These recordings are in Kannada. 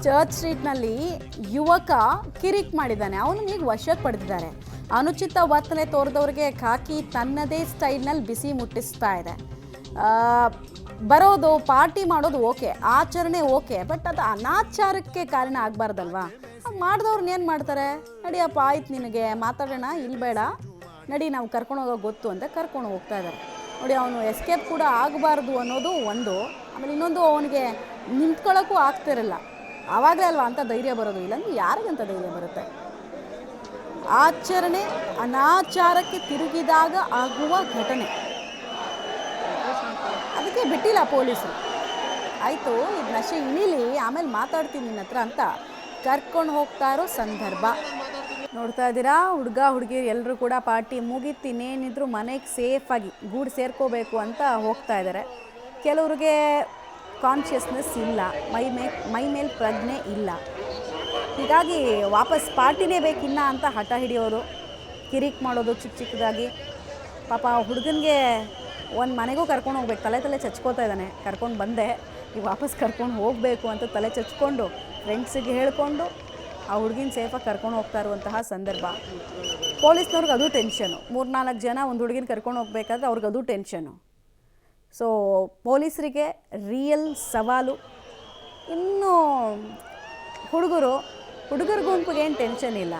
ಚರ್ಚ್ ಸ್ಟ್ರೀಟ್ನಲ್ಲಿ ಯುವಕ ಕಿರಿಕ್ ಮಾಡಿದ್ದಾನೆ. ಅವನು ಈಗ ವಶಕ್ಕೆ ಪಡೆದಿದ್ದಾರೆ. ಅನುಚಿತ ವರ್ತನೆ ತೋರಿದವರಿಗೆ ಖಾಕಿ ತನ್ನದೇ ಸ್ಟೈಲ್ನಲ್ಲಿ ಬಿಸಿ ಮುಟ್ಟಿಸ್ತಾ ಇದೆ. ಬರೋದು ಪಾರ್ಟಿ ಮಾಡೋದು ಓಕೆ, ಆಚರಣೆ ಓಕೆ, ಬಟ್ ಅದು ಅನಾಚಾರಕ್ಕೆ ಕಾರಣ ಆಗಬಾರ್ದಲ್ವಾ? ಮಾಡಿದವ್ರನ್ನ ಏನು ಮಾಡ್ತಾರೆ? ನಡಿಯಪ್ಪ ಆಯ್ತು ನಿನಗೆ ಮಾತಾಡೋಣ, ಇಲ್ಲಿ ಬೇಡ ನಡಿ, ನಾವು ಕರ್ಕೊಂಡು ಹೋಗೋ ಗೊತ್ತು ಅಂತ ಕರ್ಕೊಂಡು ಹೋಗ್ತಾ ಇದ್ದಾರೆ. ನೋಡಿ, ಅವನು ಎಸ್ಕೇಪ್ ಕೂಡ ಆಗಬಾರ್ದು ಅನ್ನೋದು ಒಂದು. ಆಮೇಲೆ ಇನ್ನೊಂದು, ಅವನಿಗೆ ನಿಂತ್ಕೊಳ್ಳೋಕ್ಕೂ ಆಗ್ತಿರಲ್ಲ. ಆವಾಗಲೇ ಅಲ್ವಾ ಅಂತ ಧೈರ್ಯ ಬರೋದು. ಇಲ್ಲಾಂದ್ರೆ ಯಾರಿಗಂತ ಧೈರ್ಯ ಬರುತ್ತೆ? ಆಚರಣೆ ಅನಾಚಾರಕ್ಕೆ ತಿರುಗಿದಾಗ ಆಗುವ ಘಟನೆ, ಅದಕ್ಕೆ ಬಿಟ್ಟಿಲ್ಲ ಪೊಲೀಸರು. ಆಯಿತು, ಇದು ನಶೆ ಇಳಿಲಿ, ಆಮೇಲೆ ಮಾತಾಡ್ತೀನಿ ನಿನ್ನ ಹತ್ರ ಅಂತ ಕರ್ಕೊಂಡು ಹೋಗ್ತಾ ಇರೋ ಸಂದರ್ಭ ನೋಡ್ತಾ ಇದ್ದೀರಾ. ಹುಡುಗ ಹುಡುಗಿರು ಎಲ್ಲರೂ ಕೂಡ ಪಾರ್ಟಿ ಮುಗಿತು, ಇನ್ನೇನಿದ್ರು ಮನೆಗೆ ಸೇಫಾಗಿ ಗೂಡು ಸೇರ್ಕೋಬೇಕು ಅಂತ ಹೋಗ್ತಾ ಇದ್ದಾರೆ. ಕೆಲವ್ರಿಗೆ ಕಾನ್ಷಿಯಸ್ನೆಸ್ ಇಲ್ಲ, ಮೈ ಮೇಲೆ ಪ್ರಜ್ಞೆ ಇಲ್ಲ. ಹೀಗಾಗಿ ವಾಪಸ್ ಪಾರ್ಟಿನೇ ಬೇಕಿನ್ನ ಅಂತ ಹಠ ಹಿಡಿಯೋರು, ಕಿರಿಕ್ ಮಾಡೋದು ಚಿಕ್ಕದಾಗಿ. ಪಾಪ ಹುಡುಗನಿಗೆ ಒಂದು ಮನೆಗೂ ಕರ್ಕೊಂಡು ಹೋಗ್ಬೇಕು, ತಲೆ ಚಚ್ಕೋತಾ ಇದ್ದಾನೆ. ಕರ್ಕೊಂಡು ಬಂದೆ, ಈಗ ವಾಪಸ್ ಕರ್ಕೊಂಡು ಹೋಗಬೇಕು ಅಂತ ತಲೆ ಚಚ್ಕೊಂಡು ಫ್ರೆಂಡ್ಸಿಗೆ ಹೇಳ್ಕೊಂಡು ಆ ಹುಡುಗಿನ ಸೇಫಾಗಿ ಕರ್ಕೊಂಡು ಹೋಗ್ತಾ ಇರುವಂತಹ ಸಂದರ್ಭ. ಪೊಲೀಸ್ನವ್ರಿಗೆ ಅದು ಟೆನ್ಷನು. 3-4 ಜನ ಒಂದು ಹುಡುಗಿನ ಕರ್ಕೊಂಡು ಹೋಗ್ಬೇಕಾದ್ರೆ ಅವ್ರಿಗೆ ಅದು ಟೆನ್ಷನು. ಸೊ ಪೊಲೀಸರಿಗೆ ರಿಯಲ್ ಸವಾಲು. ಇನ್ನು ಹುಡುಗರ ಗುಂಪಿಗೆ ಏನು ಟೆನ್ಷನ್ ಇಲ್ಲ.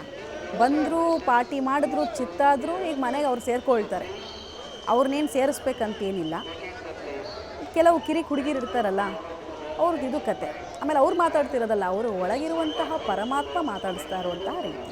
ಬಂದರು, ಪಾರ್ಟಿ ಮಾಡಿದ್ರು, ಚಿತ್ತಾದರು, ಈಗ ಮನೆಗೆ ಅವ್ರು ಸೇರ್ಕೊಳ್ತಾರೆ. ಅವ್ರನ್ನೇನು ಸೇರಿಸ್ಬೇಕಂತೇನಿಲ್ಲ. ಕೆಲವು ಕಿರಿಕ್ ಹುಡುಗಿರು ಇರ್ತಾರಲ್ಲ, ಅವ್ರಿಗೆ ಇದು ಕತೆ. ಆಮೇಲೆ ಅವ್ರು ಮಾತಾಡ್ತಿರೋದಲ್ಲ, ಅವರು ಒಳಗಿರುವಂತಹ ಪರಮಾತ್ಮ ಮಾತಾಡಿಸ್ತಾ ಇರುವಂತಹ ರೀತಿ.